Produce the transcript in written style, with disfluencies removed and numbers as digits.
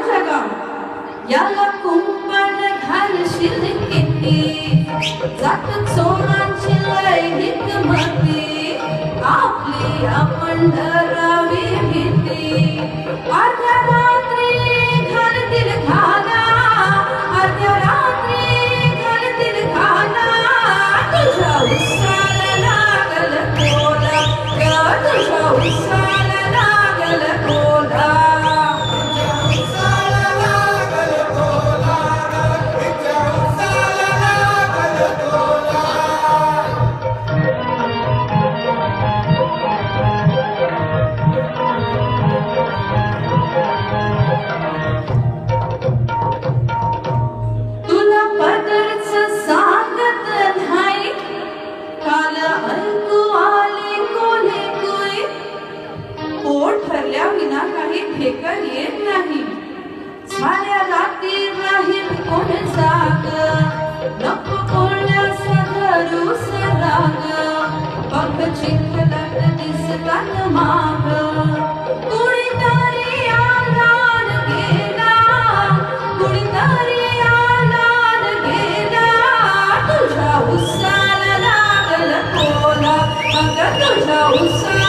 जगा याला कुंपण घालशील किती जात चोरांची लय हिकमती आपली आपण धरावी भीती अर्ध्या रात्री घालतील घाला अर्ध्या रात्री घालतील घाला तुझ्या उसाला लागल कोला तुझ्या उसाला लागल कोला ठरल्याविना काही फेका येत नाही साऱ्या रात्री राहील कोण जाग नको कोणाचा धरूस राग बघ चिखलात दिसतात माग कुणीतरी आलान गेला कुणीतरी आलान गेला तुझ्या उसाला लागल कोला अगं तुझ्या उसाला